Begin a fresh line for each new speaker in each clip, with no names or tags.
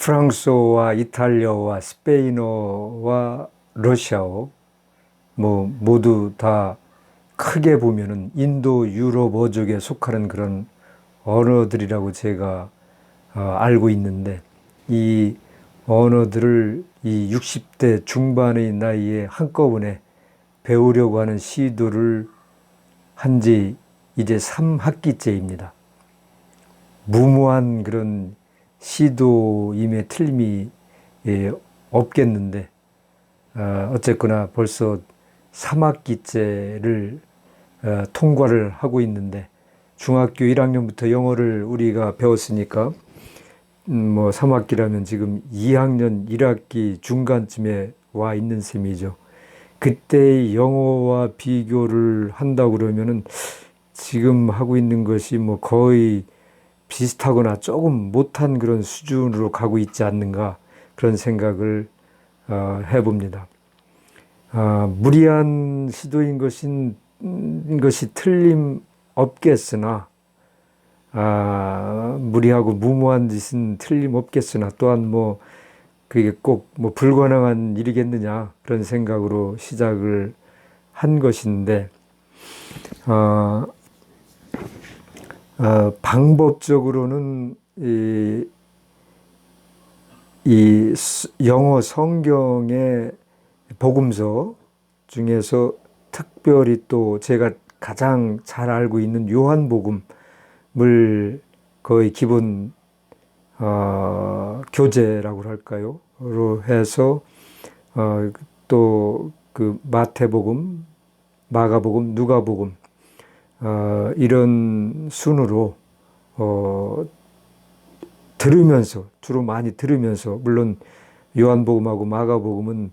프랑스어와 이탈리아어와 스페인어와 러시아어 모두 다 크게 보면은 인도 유럽 어족에 속하는 그런 언어들이라고 제가 알고 있는데, 이 언어들을 이 60대 중반의 나이에 한꺼번에 배우려고 하는 시도를 한 지 이제 3학기째입니다. 무모한 그런 시도임에 틀림이 없겠는데, 어쨌거나 벌써 3학기째를 통과를 하고 있는데, 중학교 1학년부터 영어를 우리가 배웠으니까 3학기라면 지금 2학년 1학기 중간쯤에 와 있는 셈이죠. 그때의 영어와 비교를 한다 그러면은 지금 하고 있는 것이 거의 비슷하거나 조금 못한 그런 수준으로 가고 있지 않는가, 그런 생각을 해봅니다. 무리한 시도인 것이 틀림없겠으나, 무리하고 무모한 짓은 틀림없겠으나, 또한 그게 꼭 불가능한 일이겠느냐, 그런 생각으로 시작을 한 것인데, 방법적으로는 이 영어 성경의 복음서 중에서 특별히 또 제가 가장 잘 알고 있는 요한복음을 거의 기본 교재라고 할까요? 로 해서 또 그 마태복음, 마가복음, 누가복음 이런 순으로 들으면서, 주로 많이 들으면서, 물론 요한복음하고 마가복음은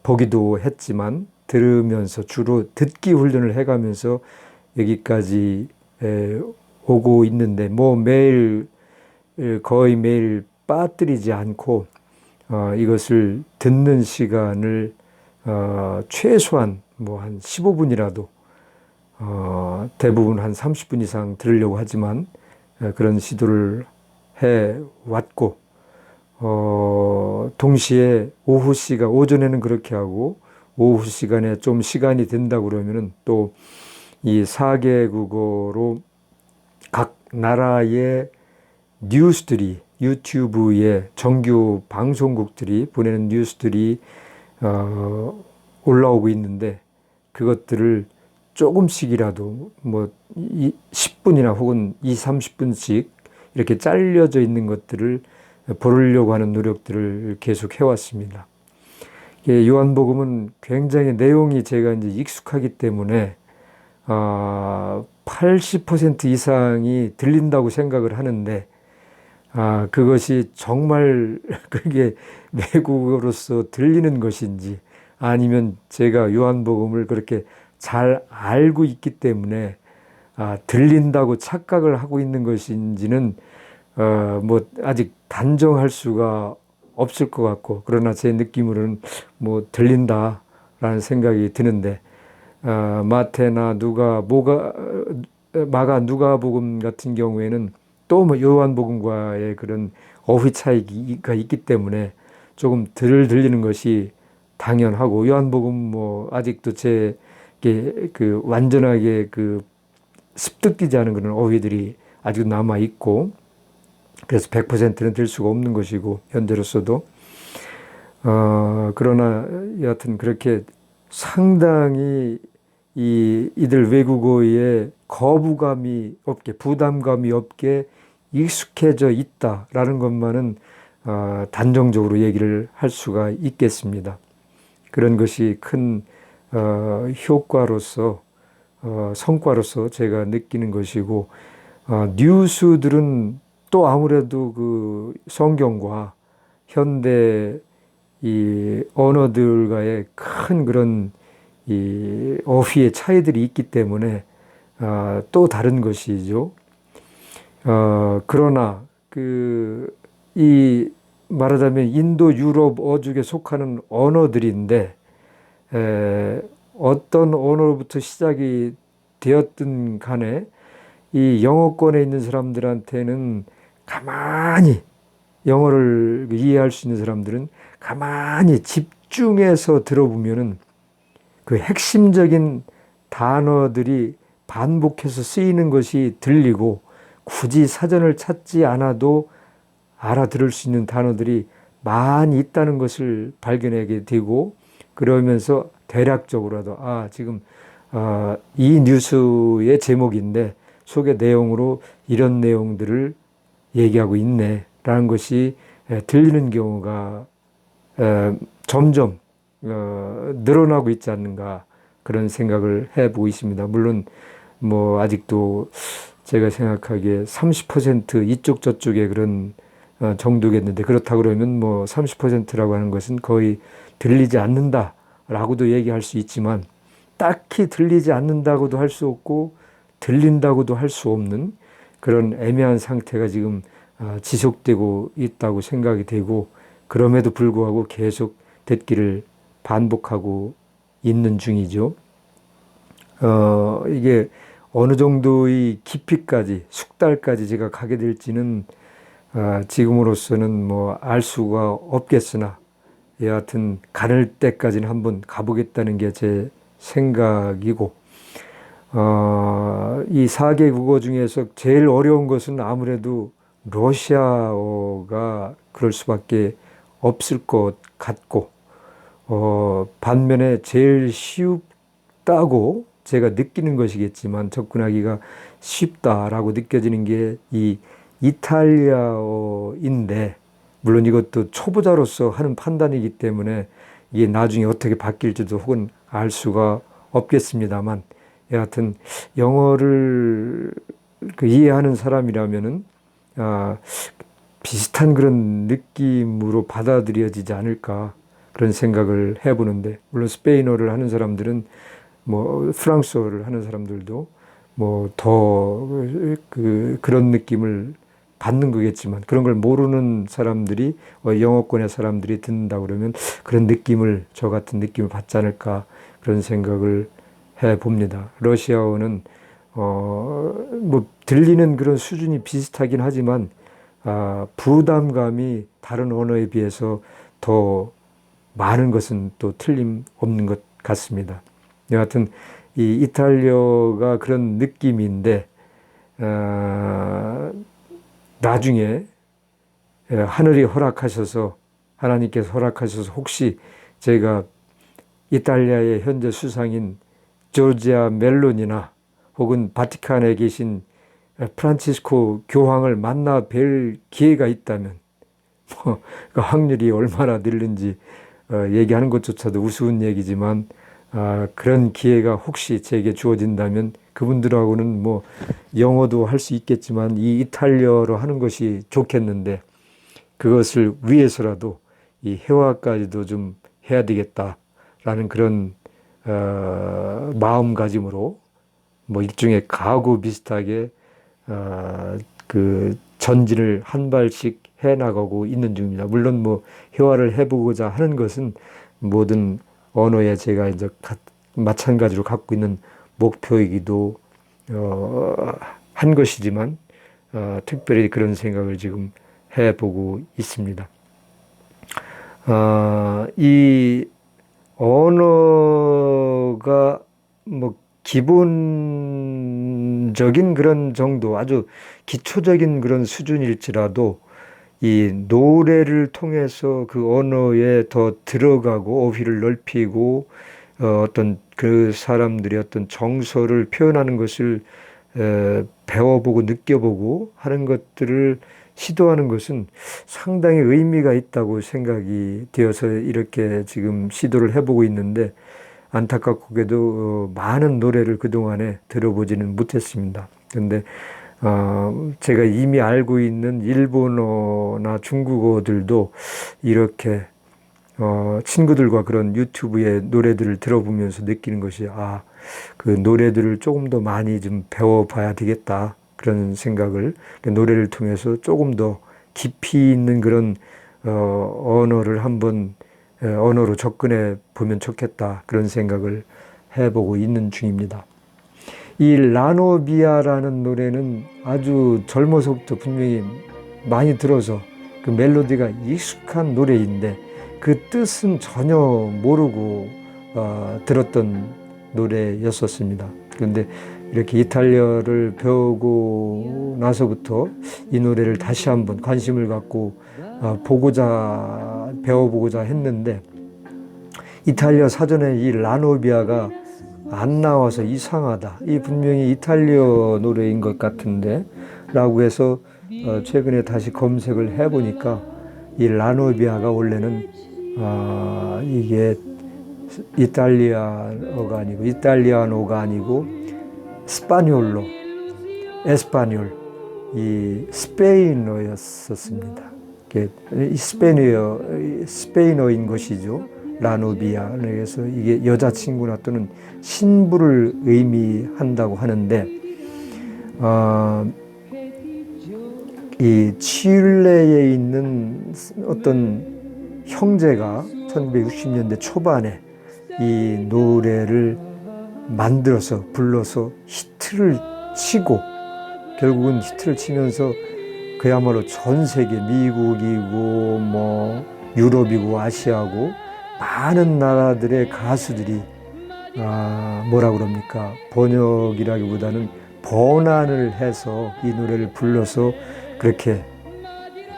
보기도 했지만 들으면서 주로 듣기 훈련을 해가면서 여기까지 오고 있는데, 매일 거의 매일 빠뜨리지 않고 이것을 듣는 시간을 최소한 한 15분이라도, 대부분 한 30분 이상 들으려고 하지만 그런 시도를 해왔고, 동시에 오전에는 그렇게 하고, 오후 시간에 좀 시간이 된다 그러면은 또 이 4개국어로 각 나라의 뉴스들이, 유튜브에 정규 방송국들이 보내는 뉴스들이 올라오고 있는데, 그것들을 조금씩이라도 10분이나 혹은 30분씩 이렇게 잘려져 있는 것들을 보려고 하는 노력들을 계속 해왔습니다. 요한복음은 굉장히 내용이 제가 이제 익숙하기 때문에 80% 이상이 들린다고 생각을 하는데, 그것이 정말 그게 외국어로서 들리는 것인지, 아니면 제가 요한복음을 그렇게 잘 알고 있기 때문에 들린다고 착각을 하고 있는 것인지는 아직 단정할 수가 없을 것 같고, 그러나 제 느낌으로는 들린다라는 생각이 드는데, 마태나 마가 누가복음 같은 경우에는 또 요한복음과의 그런 어휘 차이가 있기 때문에 조금 덜 들리는 것이 당연하고, 요한복음 아직도 완전하게 습득되지 않은 그런 어휘들이 아직 남아 있고, 그래서 100%는 될 수가 없는 것이고, 현재로서도. 그러나 여하튼 그렇게 상당히 이들 외국어에 거부감이 없게, 부담감이 없게 익숙해져 있다라는 것만은 단정적으로 얘기를 할 수가 있겠습니다. 그런 것이 큰 효과로서, 성과로서 제가 느끼는 것이고, 뉴스들은 또 아무래도 그 성경과 현대 이 언어들과의 큰 그런 이 어휘의 차이들이 있기 때문에 또 다른 것이죠. 그러나 이 말하자면 인도 유럽 어족에 속하는 언어들인데, 어떤 언어로부터 시작이 되었든 간에 이 영어권에 있는 사람들한테는 가만히 영어를 이해할 수 있는 사람들은 가만히 집중해서 들어보면은 그 핵심적인 단어들이 반복해서 쓰이는 것이 들리고 굳이 사전을 찾지 않아도 알아들을 수 있는 단어들이 많이 있다는 것을 발견하게 되고 그러면서 대략적으로라도 지금 이 뉴스의 제목인데 속의 내용으로 이런 내용들을 얘기하고 있네 라는 것이 들리는 경우가 점점 늘어나고 있지 않는가 그런 생각을 해보고 있습니다. 물론 뭐 아직도 제가 생각하기에 30% 이쪽 저쪽의 그런 정도겠는데 그렇다 그러면 뭐 30%라고 하는 것은 거의 들리지 않는다라고도 얘기할 수 있지만 딱히 들리지 않는다고도 할 수 없고 들린다고도 할 수 없는 그런 애매한 상태가 지금 지속되고 있다고 생각이 되고 그럼에도 불구하고 계속 듣기를 반복하고 있는 중이죠. 이게 어느 정도의 깊이까지 숙달까지 제가 가게 될지는 지금으로서는 뭐 알 수가 없겠으나 여하튼 가를 때까지는 한번 가보겠다는 게 제 생각이고 이 4개 국어 중에서 제일 어려운 것은 아무래도 러시아어가 그럴 수밖에 없을 것 같고 반면에 제일 쉽다고 제가 느끼는 것이겠지만 접근하기가 쉽다라고 느껴지는 게 이 이탈리아어인데 물론 이것도 초보자로서 하는 판단이기 때문에 이게 나중에 어떻게 바뀔지도 혹은 알 수가 없겠습니다만 여하튼 영어를 이해하는 사람이라면은 비슷한 그런 느낌으로 받아들여지지 않을까 그런 생각을 해보는데 물론 스페인어를 하는 사람들은 뭐 프랑스어를 하는 사람들도 뭐 더 그런 느낌을 받는 거겠지만 그런 걸 모르는 사람들이 영어권의 사람들이 듣는다 그러면 그런 느낌을 저 같은 느낌을 받지 않을까 그런 생각을 해 봅니다. 러시아어는 뭐 들리는 그런 수준이 비슷하긴 하지만 부담감이 다른 언어에 비해서 더 많은 것은 또 틀림없는 것 같습니다. 여하튼 이 이탈리아가 그런 느낌인데 나중에 하늘이 허락하셔서 하나님께서 허락하셔서 혹시 제가 이탈리아의 현재 수상인 조르지아 멜로니나 혹은 바티칸에 계신 프란치스코 교황을 만나 뵐 기회가 있다면 그 확률이 얼마나 늘는지 얘기하는 것조차도 우스운 얘기지만 그런 기회가 혹시 제게 주어진다면 그분들하고는 뭐 영어도 할 수 있겠지만 이 이탈리아로 하는 것이 좋겠는데 그것을 위해서라도 이 회화까지도 좀 해야 되겠다라는 그런 마음가짐으로 뭐 일종의 각오 비슷하게 그 전진을 한 발씩 해 나가고 있는 중입니다. 물론 뭐 회화를 해보고자 하는 것은 모든 언어에 제가 이제 마찬가지로 갖고 있는 목표이기도 한 것이지만 특별히 그런 생각을 지금 해보고 있습니다. 이 언어가 뭐 기본적인 그런 정도, 아주 기초적인 그런 수준일지라도 이 노래를 통해서 그 언어에 더 들어가고 어휘를 넓히고 어떤 그 사람들의 어떤 정서를 표현하는 것을 배워보고 느껴보고 하는 것들을 시도하는 것은 상당히 의미가 있다고 생각이 되어서 이렇게 지금 시도를 해보고 있는데 안타깝게도 많은 노래를 그동안에 들어보지는 못했습니다. 그런데 제가 이미 알고 있는 일본어나 중국어들도 이렇게 친구들과 그런 유튜브의 노래들을 들어보면서 느끼는 것이 그 노래들을 조금 더 많이 좀 배워봐야 되겠다 그런 생각을 노래를 통해서 조금 더 깊이 있는 그런 언어를 한번 언어로 접근해 보면 좋겠다 그런 생각을 해보고 있는 중입니다. 이 라노비아라는 노래는 아주 젊어서부터 분명히 많이 들어서 그 멜로디가 익숙한 노래인데 그 뜻은 전혀 모르고 들었던 노래였었습니다. 그런데 이렇게 이탈리아를 배우고 나서부터 이 노래를 다시 한번 관심을 갖고 배워보고자 했는데 이탈리아 사전에 이 라노비아가 안 나와서 이상하다. 이 분명히 이탈리아 노래인 것 같은데 라고 해서 최근에 다시 검색을 해보니까 이 라노비아가 원래는 이게 이탈리아노가 아니고 에스파뇰, 이 스페인어였었습니다. 스페인어인 것이죠. 라노비아. 그래서 이게 여자친구나 또는 신부를 의미한다고 하는데, 이 칠레에 있는 어떤 형제가 1960년대 초반에 이 노래를 만들어서 불러서 히트를 치고 결국은 히트를 치면서 그야말로 전 세계 미국이고 뭐 유럽이고 아시아고 많은 나라들의 가수들이 뭐라 그럽니까? 번역이라기보다는 번안을 해서 이 노래를 불러서 그렇게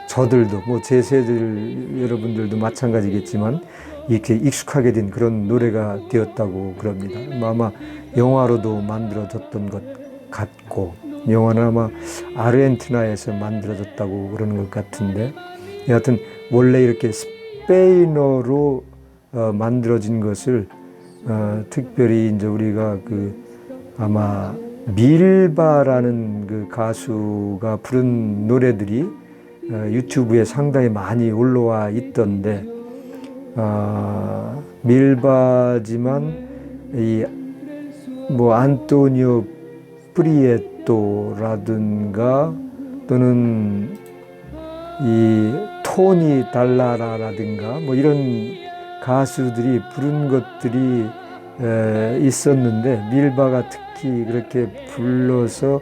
저들도 뭐 제 세들 여러분들도 마찬가지겠지만 이렇게 익숙하게 된 그런 노래가 되었다고 그럽니다. 아마 영화로도 만들어졌던 것 같고 영화는 아마 아르헨티나에서 만들어졌다고 그러는 것 같은데 여하튼 원래 이렇게 스페인어로 만들어진 것을 특별히 이제 우리가 아마 밀바라는 그 가수가 부른 노래들이 유튜브에 상당히 많이 올라와 있던데 밀바지만 이 뭐 안토니오 프리에토라든가 또는 이 토니 달라라라든가 뭐 이런 가수들이 부른 것들이 있었는데 밀바가 특히 그렇게 불러서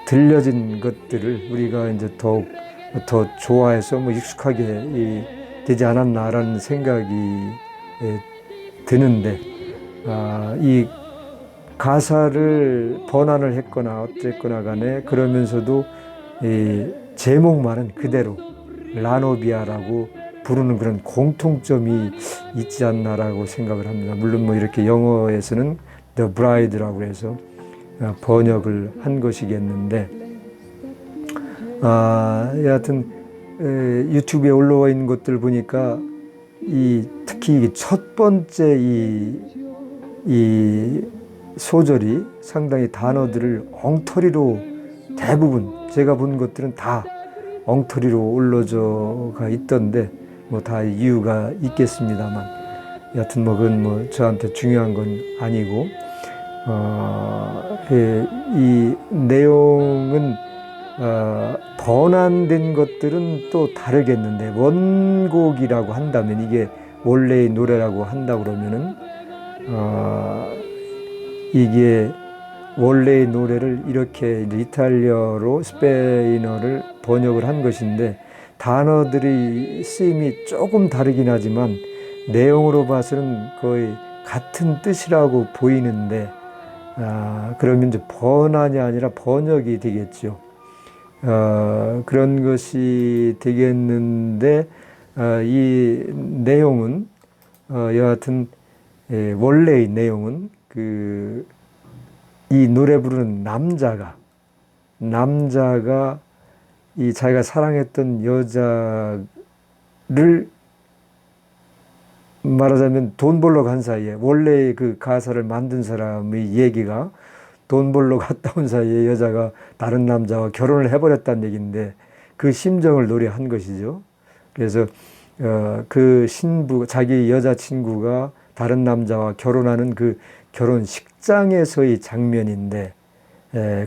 들려진 것들을 우리가 이제 더 좋아해서 뭐 익숙하게 되지 않았나라는 생각이 드는데 이 가사를 번안을 했거나 어쨌거나 간에 그러면서도 이 제목만은 그대로 라노비아라고 부르는 그런 공통점이 있지 않나라고 생각을 합니다. 물론 뭐 이렇게 영어에서는 The Bride라고 해서 번역을 한 것이겠는데 여하튼 유튜브에 올라와 있는 것들 보니까 특히 첫 번째 이 소절이 상당히 단어들을 엉터리로 대부분 제가 본 것들은 다 엉터리로 올라져가 있던데 뭐 다 이유가 있겠습니다만 여하튼 뭐 그건 뭐 저한테 중요한 건 아니고 이 내용은 번안된 것들은 또 다르겠는데 원곡이라고 한다면 이게 원래의 노래라고 한다 그러면은 이게 원래의 노래를 이렇게 이탈리아로 스페인어를 번역을 한 것인데 단어들이 쓰임이 조금 다르긴 하지만 내용으로 봐서는 거의 같은 뜻이라고 보이는데 그러면 이제 번안이 아니라 번역이 되겠죠. 그런 것이 되겠는데 이 내용은 여하튼 원래의 내용은 이 노래 부르는 남자가 이 자기가 사랑했던 여자를 말하자면 돈 벌러 간 사이에 원래 그 가사를 만든 사람의 얘기가 돈 벌러 갔다 온 사이에 여자가 다른 남자와 결혼을 해버렸다는 얘기인데 그 심정을 노래한 것이죠. 그래서 그 자기 여자친구가 다른 남자와 결혼하는 그 결혼식장에서의 장면인데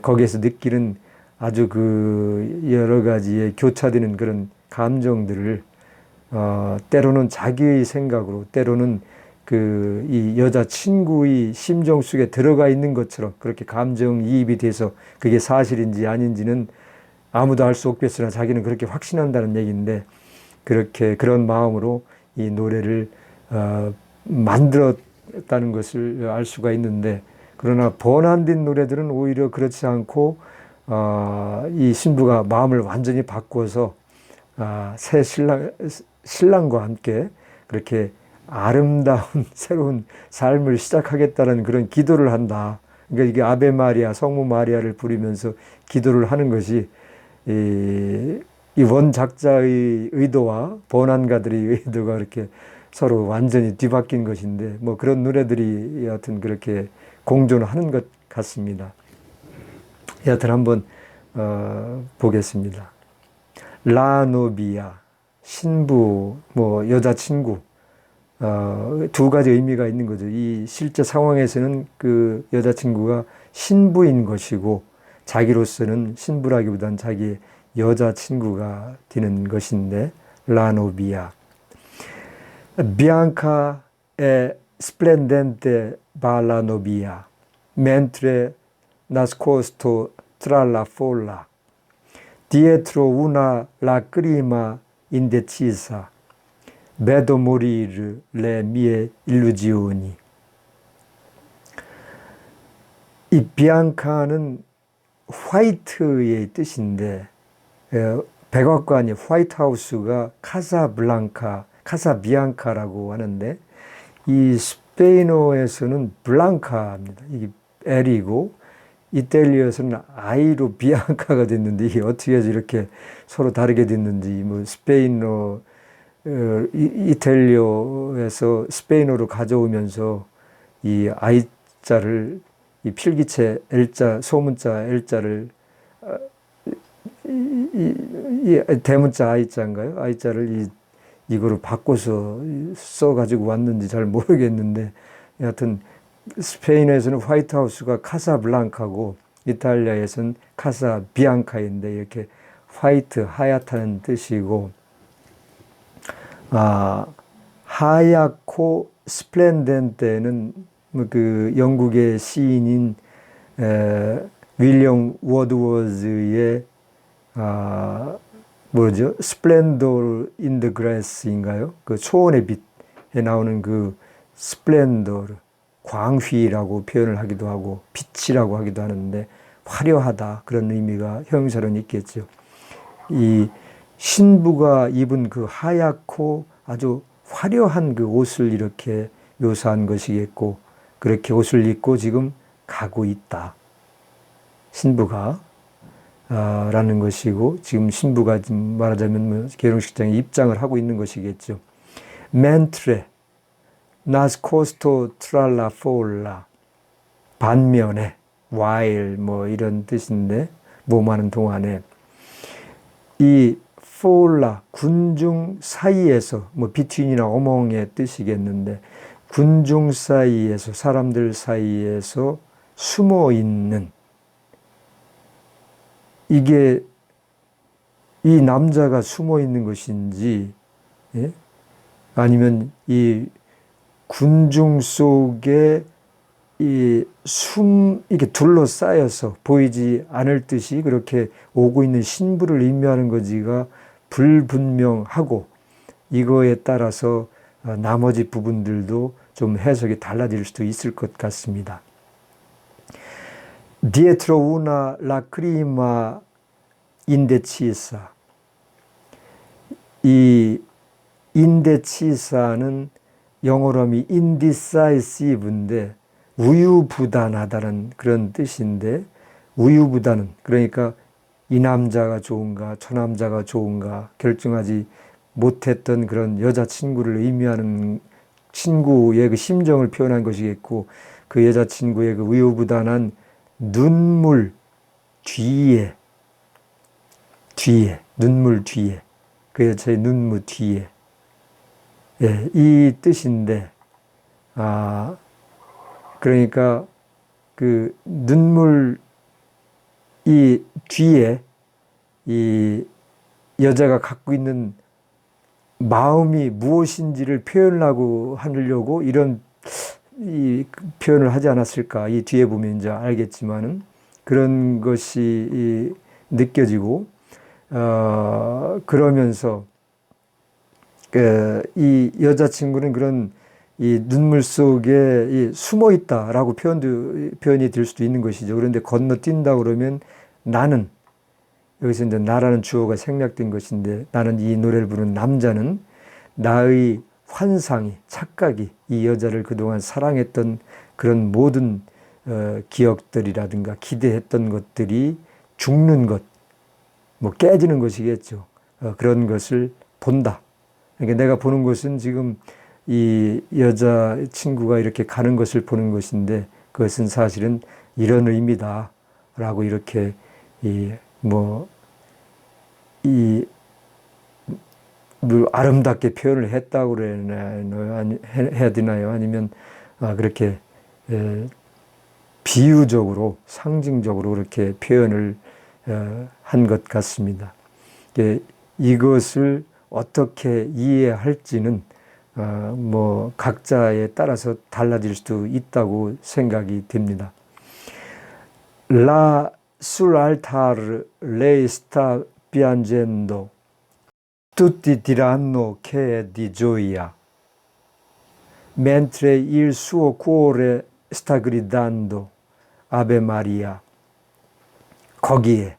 거기에서 느끼는 아주 여러 가지의 교차되는 그런 감정들을 때로는 자기의 생각으로 때로는 이 여자친구의 심정 속에 들어가 있는 것처럼 그렇게 감정이입이 돼서 그게 사실인지 아닌지는 아무도 알 수 없겠으나 자기는 그렇게 확신한다는 얘기인데 그렇게 그런 마음으로 이 노래를 만들었다는 것을 알 수가 있는데 그러나 번안된 노래들은 오히려 그렇지 않고 이 신부가 마음을 완전히 바꾸어서 새 신랑과 함께 그렇게 아름다운 새로운 삶을 시작하겠다는 그런 기도를 한다. 그러니까 이게 아베 마리아, 성모 마리아를 부르면서 기도를 하는 것이 이 원작자의 의도와 번안가들의 의도가 이렇게 서로 완전히 뒤바뀐 것인데 뭐 그런 노래들이 여하튼 그렇게 공존하는 것 같습니다. 여하튼 한번 보겠습니다. 라노비아, 신부, 뭐 여자친구, 두 가지 의미가 있는 거죠. 이 실제 상황에서는 그 여자친구가 신부인 것이고 자기로서는 신부라기보다는 자기의 여자친구가 되는 것인데 라노비아. Bianca è splendente balla novia, mentre nascosto tra la folla, dietro una lacrima indecisa, vedo morire le mie illusioni. 이 비앙카는 화이트의 뜻인데 백악관이 화이트하우스가 카사비앙카라고 하는데 이 스페인어에서는 블랑카입니다. 이게 L이고 이탈리아에서는 I로 비앙카가 됐는데 이게 어떻게 해서 이렇게 서로 다르게 됐는지 뭐 스페인어 이탈리아에서 스페인어로 가져오면서 이 I자를 이 필기체 L자 소문자 L자를 이 대문자 I자인가요? I자를 이거로 바꿔서 써가지고 왔는지 잘 모르겠는데 여하튼 스페인에서는 화이트하우스가 카사블랑카고 이탈리아에서는 카사비앙카인데 이렇게 화이트 하얗다는 뜻이고 하얗고 스플렌덴테는 그 영국의 시인인 윌리엄 워드워즈의 뭐죠? 스플렌더 인 더 그라스인가요? 그 초원의 빛에 나오는 그 스플렌더, 광휘라고 표현을 하기도 하고 빛이라고 하기도 하는데 화려하다 그런 의미가 형용사로는 있겠죠. 이 신부가 입은 그 하얗고 아주 화려한 그 옷을 이렇게 묘사한 것이겠고 그렇게 옷을 입고 지금 가고 있다. 신부가 라는 것이고 지금 신부가 지금 말하자면 결혼식장에 입장을 하고 있는 것이겠죠. mentre nascosto tra la folla 반면에 while 뭐 이런 뜻인데 뭐하는 동안에 이 folla 군중 사이에서 뭐 between이나 among의 뜻이겠는데 군중 사이에서 사람들 사이에서 숨어 있는 이게 이 남자가 숨어 있는 것인지 예? 아니면 이 군중 속에 이게 둘러싸여서 보이지 않을 듯이 그렇게 오고 있는 신부를 의미하는 거지가 불분명하고 이거에 따라서 나머지 부분들도 좀 해석이 달라질 수도 있을 것 같습니다. Dietro una lacrima indecisa. 이 indecisa는 영어로 하면 indecisive인데 우유부단하다는 그런 뜻인데 우유부단은 그러니까 이 남자가 좋은가 저 남자가 좋은가 결정하지 못했던 그런 여자친구를 의미하는 친구의 그 심정을 표현한 것이겠고 그 여자친구의 그 우유부단한 눈물 뒤에 눈물 뒤에 그 여자의 눈물 뒤에 예, 이 뜻인데 그러니까 그 눈물 이 뒤에 이 여자가 갖고 있는 마음이 무엇인지를 표현하고 하려고 이런 이 표현을 하지 않았을까. 이 뒤에 보면 이제 알겠지만은 그런 것이 느껴지고 그러면서 이 여자친구는 그런 이 눈물 속에 숨어 있다라고 표현이 될 수도 있는 것이죠. 그런데 건너뛴다 그러면 나는, 여기서 이제 나라는 주어가 생략된 것인데, 나는, 이 노래를 부르는 남자는 나의 환상이, 착각이, 이 여자를 그동안 사랑했던 그런 모든 기억들이라든가 기대했던 것들이 죽는 것, 뭐 깨지는 것이겠죠. 그런 것을 본다. 그러니까 내가 보는 것은 지금 이 여자 친구가 이렇게 가는 것을 보는 것인데, 그것은 사실은 이런 의미다라고 이렇게 뭐 아름답게 표현을 했다고 해야 되나요? 아니면 그렇게 비유적으로, 상징적으로 그렇게 표현을 한 것 같습니다. 이것을 어떻게 이해할지는 뭐 각자에 따라서 달라질 수도 있다고 생각이 됩니다. La sul altar lei sta piangendo, tutti diranno che è di gioia, mentre il suo cuore sta gridando Ave Maria. 거기에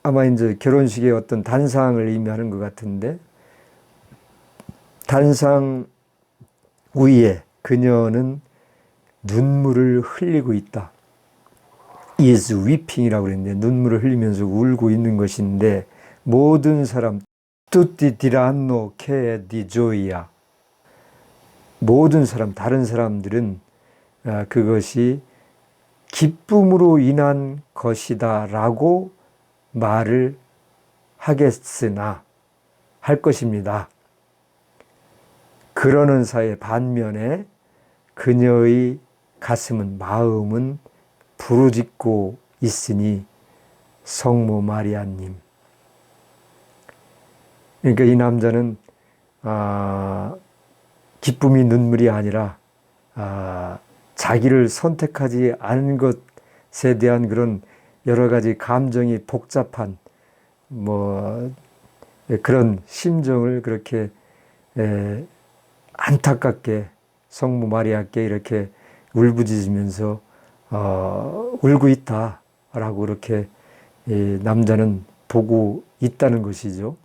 아마 이제 결혼식의 어떤 단상을 의미하는 것 같은데, 단상 위에 그녀는 눈물을 흘리고 있다. is weeping이라고 그랬는데, 눈물을 흘리면서 울고 있는 것인데, 모든 사람, tutti diranno che è di gioia. 모든 사람, 다른 사람들은 그것이 기쁨으로 인한 것이다 라고 말을 하겠으나, 할 것입니다. 그러는 사이에 반면에 그녀의 가슴은, 마음은 부르짖고 있으니 성모 마리아님. 그러니까 이 남자는 기쁨이 눈물이 아니라 자기를 선택하지 않은 것에 대한 그런 여러 가지 감정이 복잡한 뭐 그런 심정을 그렇게 안타깝게 성모 마리아께 이렇게 울부짖으면서 울고 있다라고 그렇게 남자는 보고 있다는 것이죠.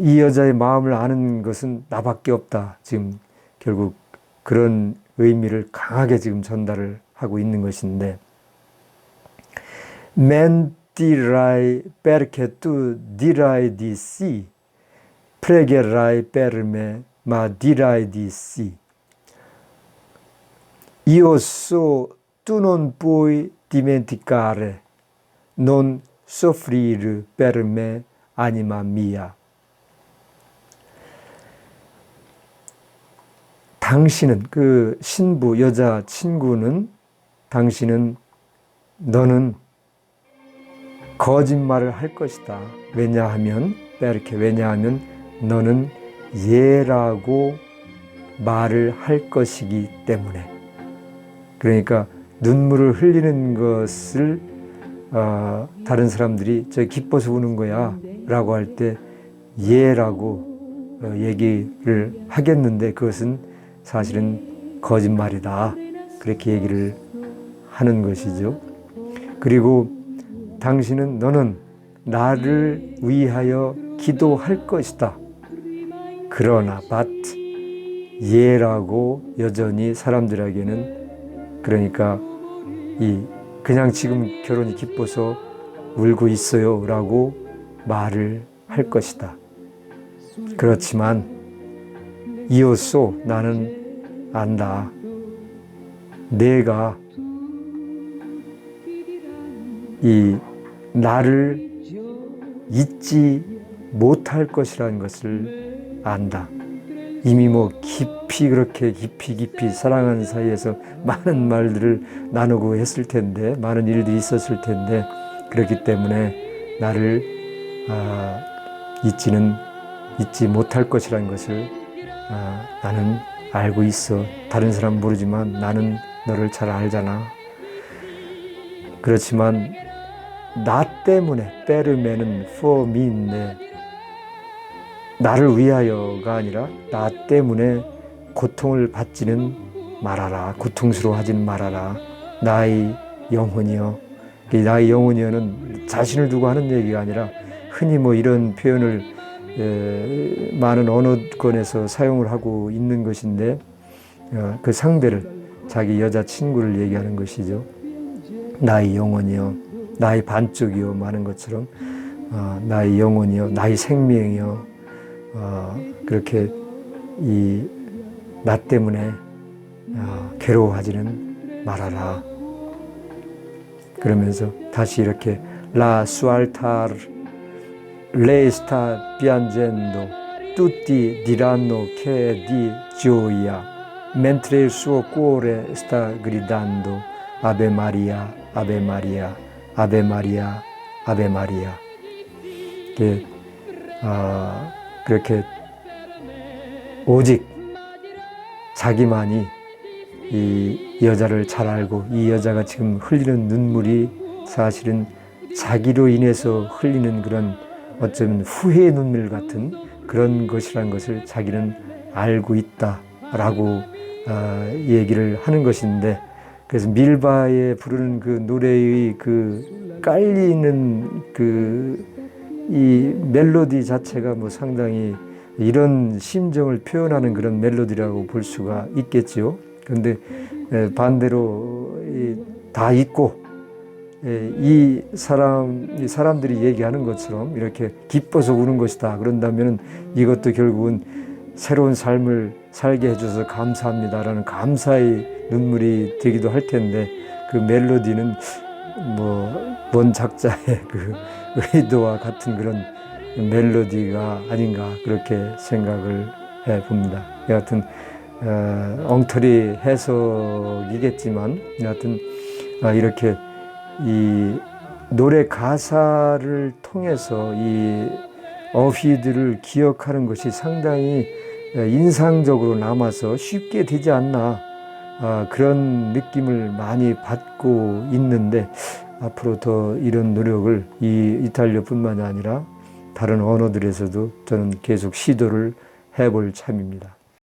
이 여자의 마음을 아는 것은 나밖에 없다. 지금 결국 그런 의미를 강하게 지금 전달을 하고 있는 것인데, Mentirai perché tu dirai di sì, pregherai per me, ma dirai di sì. Io so tu non puoi dimenticare, non soffrire per me, anima mia. 당신은, 그 신부, 여자 친구는, 너는 거짓말을 할 것이다. 왜냐하면 너는 예라고 말을 할 것이기 때문에. 그러니까 눈물을 흘리는 것을 다른 사람들이 저 기뻐서 우는 거야 라고 할 때 예라고 얘기를 하겠는데, 그것은 사실은 거짓말이다. 그렇게 얘기를 하는 것이죠. 그리고 너는 나를 위하여 기도할 것이다. 그러나 예라고 여전히 사람들에게는, 그러니까 그냥 지금 결혼이 기뻐서 울고 있어요 라고 말을 할 것이다. 그렇지만 이오소, 나는 안다. 내가 나를 잊지 못할 것이라는 것을 안다. 이미 그렇게 깊이 사랑하는 사이에서 많은 말들을 나누고 했을 텐데, 많은 일들이 있었을 텐데, 그렇기 때문에 나를 잊지 못할 것이라는 것을 나는 알고 있어. 다른 사람은 모르지만 나는 너를 잘 알잖아. 그렇지만 나 때문에, 페르메는 for me인데 나를 위하여가 아니라 나 때문에 고통을 받지는 말아라, 고통스러워하지는 말아라. 나의 영혼이여. 나의 영혼이여는 자신을 두고 하는 얘기가 아니라 흔히 뭐 이런 표현을 많은 언어권에서 사용을 하고 있는 것인데 그 상대를, 자기 여자친구를 얘기하는 것이죠. 나의 영혼이여, 나의 반쪽이여 하는 것처럼 나의 영혼이여, 나의 생명이여, 그렇게 이 나 때문에 괴로워하지는 말아라. 그러면서 다시 이렇게 La sualtar le sta piangendo tutti diranno che di gioia mentre il suo cuore sta gridando Ave Maria, Ave Maria, Ave Maria, Ave Maria. 그렇게 오직 자기만이 이 여자를 잘 알고 이 여자가 지금 흘리는 눈물이 사실은 자기로 인해서 흘리는 그런 어쩌면 후회의 눈물 같은 그런 것이라는 것을 자기는 알고 있다라고 얘기를 하는 것인데, 그래서 밀바에 부르는 그 노래의 그 깔리는 이 멜로디 자체가 뭐 상당히 이런 심정을 표현하는 그런 멜로디라고 볼 수가 있겠죠. 그런데 반대로 다 있고 이 사람들이 얘기하는 것처럼 이렇게 기뻐서 우는 것이다 그런다면 이것도 결국은 새로운 삶을 살게 해줘서 감사합니다라는 감사의 눈물이 되기도 할 텐데, 그 멜로디는 원 작자의 그 의도와 같은 그런 멜로디가 아닌가 그렇게 생각을 해 봅니다. 여하튼 엉터리 해석이겠지만 여하튼 이렇게 이 노래 가사를 통해서 이 어휘들을 기억하는 것이 상당히 인상적으로 남아서 쉽게 되지 않나 그런 느낌을 많이 받고 있는데, 앞으로 더 이런 노력을 이 이탈리아뿐만이 아니라 다른 언어들에서도 저는 계속 시도를 해볼 참입니다.